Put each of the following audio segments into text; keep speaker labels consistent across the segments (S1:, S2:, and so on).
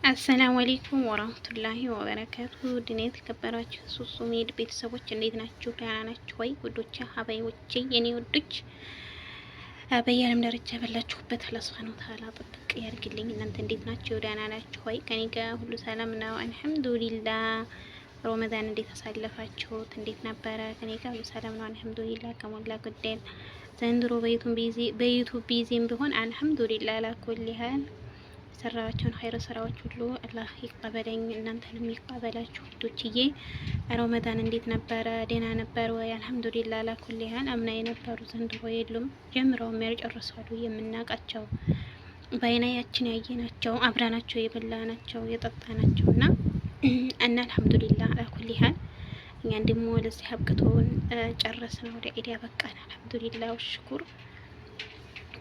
S1: አሰላሙ አለይኩም ወራህመቱላሂ ወበረካቱ። ድኔ የተከበራችሁ ሱሱ ሜድ ቤተሰቦች እንዴት ናችሁ? ደህና ናችሁ ወይ? ውዶቼ ሀባይዎቼ የኔ ውዶች በየዓለም ዳርቻ ያላችሁበት አላህ ሱብሓነሁ ወተዓላ ጥብቅ ያድርግልኝ። እናንተ እንዴት ናችሁ? ደህና ናችሁ ወይ? ከኔ ጋር ሁሉ ሰላም ነው አልሐምዱሊላህ። ረመዳን እንዴት አሳለፋችሁት? እንዴት ነበረ? ከኔ ጋር ሁሉ ሰላም ነው አልሐምዱሊላህ። ከሞላ ጎደል ዘንድሮ በዩቱብ ቢዚም ቢሆን አልሐምዱሊላህ ላኩል ያህል የሰራቸውን ኸይር ስራዎች ሁሉ አላህ ይቀበለኝ፣ እናንተንም ይቀበላችሁ። ልጆችዬ ረመዳን እንዴት ነበረ? ደህና ነበር ወይ? አልሐምዱሊላህ ላኩል ያህል አምና የነበሩ ዘንድሮ የሉም። ጀምረው የሚያጨርሳሉ የምናውቃቸው በአይናችን ያየናቸው አብራናቸው የበላናቸው የጠጣናቸው እና አልሐምዱሊላህ ላኩል ያህል እኛን ደግሞ ወደዚህ አብቅቶን ጨረስነው። ወደ ኢድ ያበቃን አልሐምዱሊላህ ወሽኩር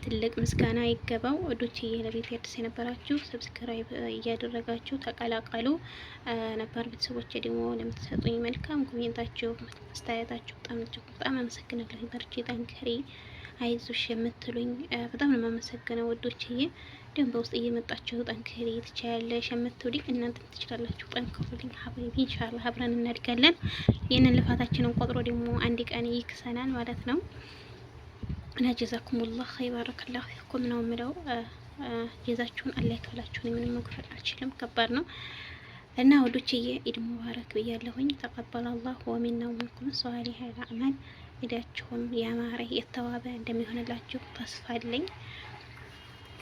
S1: ትልቅ ምስጋና ይገባው። ወዶችዬ ለቤት አዲስ የነበራችሁ ሰብስክራይብ እያደረጋችሁ ተቀላቀሉ። ነባር ቤተሰቦች ደግሞ ለምትሰጡኝ መልካም ኮሜንታችሁ፣ አስተያየታችሁ በጣም አመሰግናለሁ። በርቺ፣ ጠንክሪ፣ አይዞሽ የምትሉኝ በጣም ነው የማመሰግነው ወዶችዬ። እንዲሁም በውስጥ እየመጣችሁ ጠንክሪ ትችያለሽ የምትሉኝ እናንተ ትችላላችሁ፣ ጠንክሩልኝ ሀባይቢ። ኢንሻአላህ አብረን እናድጋለን። ይህንን ልፋታችንን ቆጥሮ ደግሞ አንድ ቀን ይክሰናል ማለት ነው። እና ጀዛኩሙላህ ይባረከላሁ ፊኩም ነው የምለው። ጀዛችሁን አላህ ይክፈላችሁ። ምንም መክፈል አልችልም፣ ከባድ ነው። እና ወዶችዬ ኢድ ሙባረክ ብያለሁኝ። ተቀበለላሁ ወሚና ወሚንኩም ሷሊሀል አዕማል። ኢዳችሁም ያማረ የተዋበ እንደሚሆንላችሁ ተስፋ አለኝ።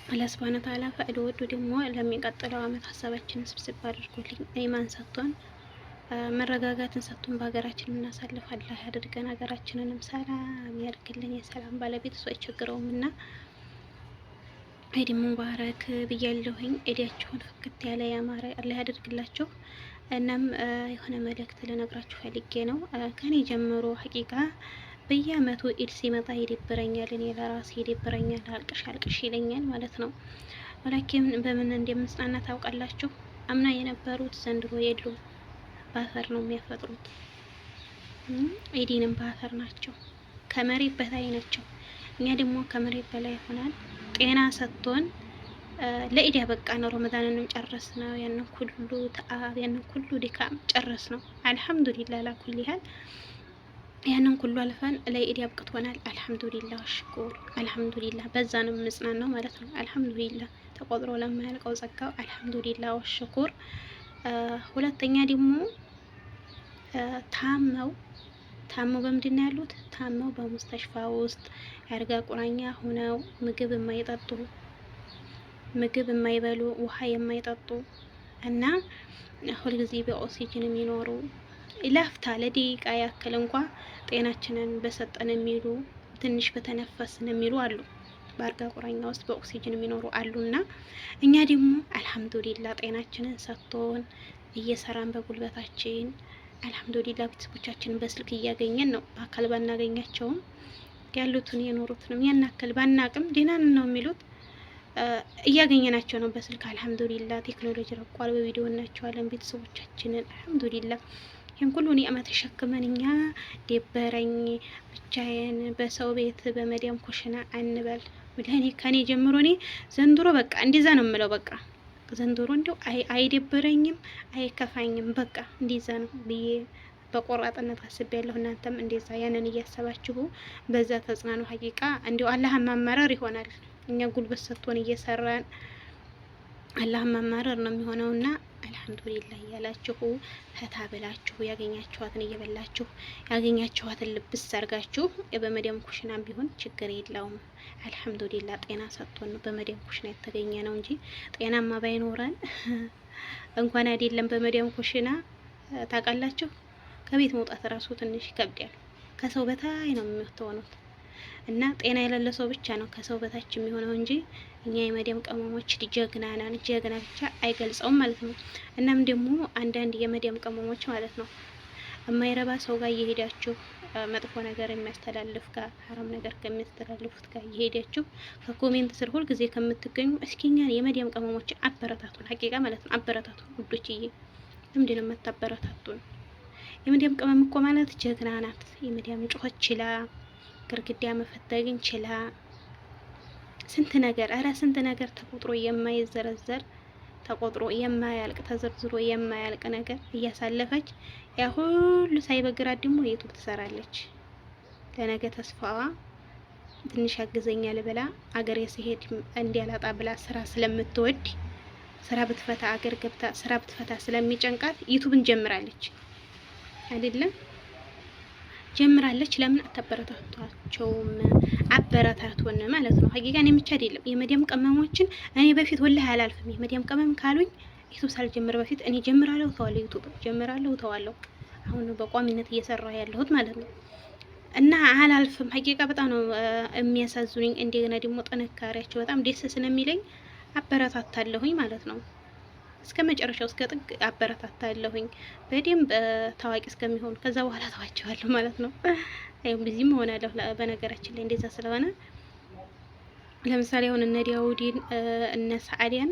S1: አላህ ሱብሓነሁ ወተዓላ ፈቅዶ ወዶ ደግሞ ለሚቀጥለው አመት ሀሳባችንን ስብስብ አድርጎልኝ ኢማን ሰጥቶን መረጋጋትን ሰጥቶን በሀገራችን እናሳልፍ አላህ ያድርገን። ሀገራችንንም ሰላም ያድርግልን። የሰላም ባለቤት እሱ አይቸግረውም እና ኢድ ሙባረክ ብያለሁኝ። ኢዳችሁን ፍክት ያለ ያማረ አላህ ያድርግላችሁ። እናም የሆነ መልእክት ልነግራችሁ ፈልጌ ነው። ከኔ ጀምሮ ሀቂቃ በየአመቱ ኢድ ሲመጣ ይደብረኛል። እኔ ለራሴ ይደብረኛል፣ አልቅሽ አልቅሽ ይለኛል ማለት ነው። ወላኪን በምን እንደምጽናና ታውቃላችሁ? አምና የነበሩት ዘንድሮ የሉም። በአፈር ነው የሚያፈጥሩት። ኢዲንም በአፈር ናቸው፣ ከመሬት በላይ ናቸው። እኛ ደግሞ ከመሬት በላይ ሆናል። ጤና ሰጥቶን ለኢድ ያበቃ ነው። ረመዳንንም ጨረስ ነው። ያንን ሁሉ ተአብ ያንን ሁሉ ድካም ጨረስ ነው። አልሐምዱሊላህ ላኩል ያህል ያንን ሁሉ አልፈን ለኢድ ያብቅቶናል። አልሐምዱሊላህ ሽኩር አልሐምዱሊላህ። በዛ ነው የምጽናናው ማለት ነው። አልሐምዱሊላህ ተቆጥሮ ለማያልቀው ጸጋው አልሐምዱሊላህ ወሽኩር። ሁለተኛ ደግሞ ታመው በምንድን ነው ያሉት? ታመው በሙስተሽፋ ውስጥ የአልጋ ቁራኛ ሆነው ምግብ የማይጠጡ ምግብ የማይበሉ ውሃ የማይጠጡ እና ሁልጊዜ በኦክሲጅን የሚኖሩ ለፍታ ለደቂቃ ያክል እንኳ ጤናችንን በሰጠን የሚሉ ትንሽ በተነፈስን የሚሉ አሉ። በአልጋ ቁራኛ ውስጥ በኦክሲጅን የሚኖሩ አሉና እኛ ደግሞ አልሐምዱሊላህ ጤናችንን ሰጥቶን እየሰራን በጉልበታችን አልሐምዱሊላህ ቤተሰቦቻችንን በስልክ እያገኘን ነው። በአካል ባናገኛቸውም ያሉትን የኖሩትንም ያን ያክል ባናቅም ደህና ነን ነው የሚሉት። እያገኘናቸው ነው በስልክ አልሐምዱሊላህ። ቴክኖሎጂ ረቋል፣ በቪዲዮ እናቸዋለን ቤተሰቦቻችንን አልሐምዱሊላህ። ይህን ሁሉ ኒዕማ ተሸክመን እኛ ደበረኝ ብቻዬን በሰው ቤት በመዲያም ኩሽና አንበል። ወላሂ ከኔ ጀምሮ እኔ ዘንድሮ በቃ እንደዛ ነው የምለው። በቃ ዘንድሮ እንደው አይደበረኝም አይከፋኝም። በቃ እንደዛ ነው ብዬ በቆራጥነት አስቤያለሁ። እናንተም እንደዛ ያንን እያሰባችሁ በዛ ተጽናኑ። ሀቂቃ እንደው አላህ ማማረር ይሆናል። እኛ ጉልበት ሰጥቶን እየሰራን አላህ ማማረር ነው የሚሆነውና አልሐምዱሊላህ እያላችሁ ፈታ ብላችሁ ያገኛችኋትን እየበላችሁ ያገኛችኋትን ልብስ አርጋችሁ በመዲያም ኩሽና ቢሆን ችግር የለውም። አልሐምዱሊላህ ጤና ሰጥቶን ነው በመዲያም ኩሽና የተገኘ ነው እንጂ ጤናማ ባይኖረን እንኳን አይደለም በመዲያም ኩሽና ታውቃላችሁ፣ ከቤት መውጣት ራሱ ትንሽ ይከብዳል። ከሰው በታይ ነው የምትሆኑት እና ጤና የሌለ ሰው ብቻ ነው ከሰው በታች የሚሆነው እንጂ እኛ የመዲያም ቅመሞች ጀግና ነን። ጀግና ብቻ አይገልጸውም ማለት ነው። እናም ደግሞ አንዳንድ የመዲያም ቅመሞች ማለት ነው የማይረባ ሰው ጋር እየሄዳችሁ መጥፎ ነገር የሚያስተላልፍ ጋር ሀራም ነገር ከሚያስተላልፉት ጋር እየሄዳችሁ ከኮሜንት ስር ሁልጊዜ ከምትገኙ እስኪኛን የመዲያም ቅመሞች አበረታቱን። ሀቂቃ ማለት ነው አበረታቱን ውዶችዬ። ለምንድን ነው የምታበረታቱን? የመዲያም ቅመም እኮ ማለት ጀግና ናት። የመዲያም ጮኸች ችላ ግርግዳ መፈተግን ችላ ስንት ነገር ስንት ነገር ተቆጥሮ የማይዘረዘር ተቆጥሮ የማያልቅ ተዘርዝሮ የማያልቅ ነገር እያሳለፈች ያ ሁሉ ሳይበግራት ደግሞ ዩቲዩብ ትሰራለች። ለነገ ተስፋዋ ትንሽ ያግዘኛል ብላ አገሬ ሲሄድ እንዲያላጣ ብላ ስራ ስለምትወድ ስራ ብትፈታ አገር ገብታ ስራ ብትፈታ ስለሚጨንቃት ዩቲዩብን ጀምራለች አይደለም ጀምራለች። ለምን አታበረታቷቸውም? አበረታቱን ማለት ነው። ሀቂቃ እኔ ብቻ አይደለም የመዲያም ቀመሞችን እኔ በፊት ወላሂ አላልፍም። የመዲያም ቀመም ካሉኝ ዩቲዩብ ሳልጀምር በፊት እኔ ጀምራለሁ ተዋለሁ፣ ዩቲዩብ ጀምራለሁ ተዋለሁ። አሁን በቋሚነት እየሰራሁ ያለሁት ማለት ነው። እና አላልፍም። ሀቂቃ በጣም ነው የሚያሳዝኑኝ። እንደገና ደግሞ ጥንካሬያቸው በጣም ደስ ስለሚለኝ አበረታታለሁኝ ማለት ነው። እስከ መጨረሻው እስከ ጥግ አበረታታለሁኝ በደንብ ታዋቂ እስከሚሆኑ። ከዛ በኋላ ተዋቸዋለሁ ማለት ነው። አይው ቢዚም ሆናለሁ በነገራችን ላይ እንደዛ ስለሆነ ለምሳሌ አሁን እነ ዳውዲን እነ ሰዓዲያን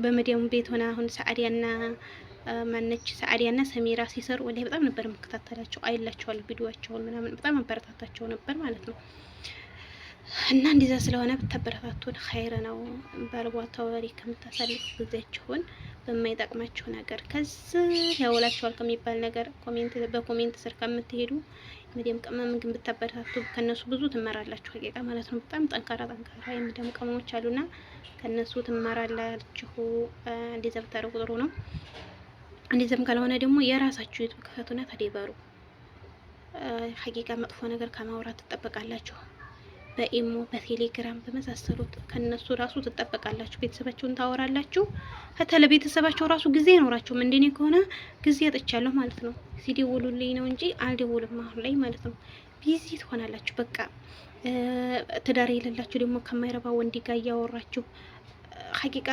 S1: በመዲያሙ ቤት ሆነ አሁን ሰዓዲያና ማነች ሰዓዲያና ሰሚራ ሲሰሩ ወላሂ በጣም ነበር የምከታተላቸው። አይላቸዋለሁ ቪዲዮአቸውን ምናምን በጣም አበረታታቸው ነበር ማለት ነው። እና እንደዛ ስለሆነ ብታበረታቱን ኸይር ነው። ባልቧታው ወሬ ከምታሳልፉ ጊዜያችሁን በማይጠቅማችሁ ነገር ከዚህ ያውላችኋል ከሚባል ነገር በኮሜንት ስር ከምትሄዱ መዲያም ቅመም ግን ብታበረታቱ ከነሱ ብዙ ትማራላችሁ። ሀቂቃ ማለት ነው። በጣም ጠንካራ የመዲያም ቅመሞች አሉና ከነሱ ትማራላችሁ። እንደዛ ብታረጉ ጥሩ ነው። እንደዛም ካልሆነ ደግሞ የራሳችሁ ዩቲዩብ ክፈቱና ተደበሩ። ሀቂቃ መጥፎ ነገር ከማውራት ትጠበቃላችሁ። በኢሞ በቴሌግራም በመሳሰሉት ከነሱ ራሱ ትጠበቃላችሁ። ቤተሰባችሁን ታወራላችሁ። ከተለ ቤተሰባቸው ራሱ ጊዜ አይኖራችሁም። እንደኔ ከሆነ ጊዜ አጥቻለሁ ማለት ነው። ሲደውሉልኝ ነው እንጂ አልደውልም አሁን ላይ ማለት ነው። ቢዚ ትሆናላችሁ። በቃ ትዳር የሌላችሁ ደግሞ ከማይረባ ወንድ ጋር እያወራችሁ ሀቂቃ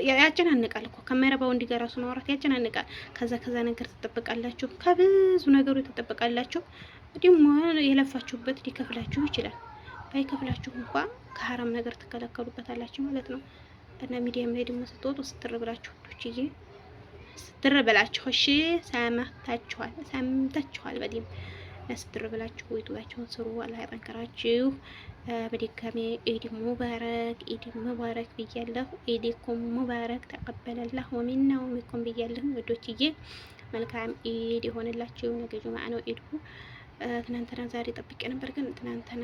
S1: ያጨናንቃል እኮ ከማይረባ ወንድ ጋር ራሱ ማውራት ያጨናንቃል። ከዛ ነገር ትጠበቃላችሁ። ከብዙ ነገሩ ትጠበቃላችሁ። ደግሞ የለፋችሁበት ሊከፍላችሁ ይችላል። ባይከፍላችሁ እንኳን ከሐራም ነገር ትከለከሉበታላችሁ ማለት ነው። እና ሚዲያም ላይ ደግሞ ስትወጡ ስትር ብላችሁ ዶችዬ ስትር ብላችሁ እሺ ሰምታችኋል በደምብ ስትር ብላችሁ ዩቲዩባችሁን ስሩ። አላህ ያጠንክራችሁ። በድጋሚ ኢድ ሙባረክ ብያለሁ። ኢድኩም ሙባረክ ተቀበለላህ ወሚና ወሚኩም ብያለሁ ወዶችዬ። መልካም ኢድ ይሆንላችሁ። ነገ ጁምዓ ነው ኢዱ። ትናንትና ዛሬ ጠብቄ ነበር ግን ትናንትና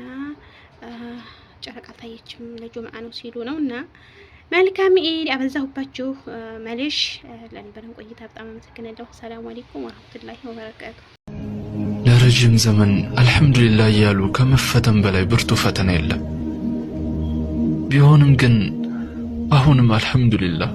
S1: ጨረቃ ታየችም ለጁምዓ ነው ሲሉ ነው። እና መልካም ኢድ አበዛሁባችሁ ማለሽ። ለነበረን ቆይታ በጣም አመሰግናለሁ። ሰላም አለይኩም ወራህመቱላሂ ወበረካቱ።
S2: ለረጅም ዘመን አልሐምዱሊላህ እያሉ ከመፈተን በላይ ብርቱ ፈተና የለም። ቢሆንም ግን አሁንም አልሐምዱሊላህ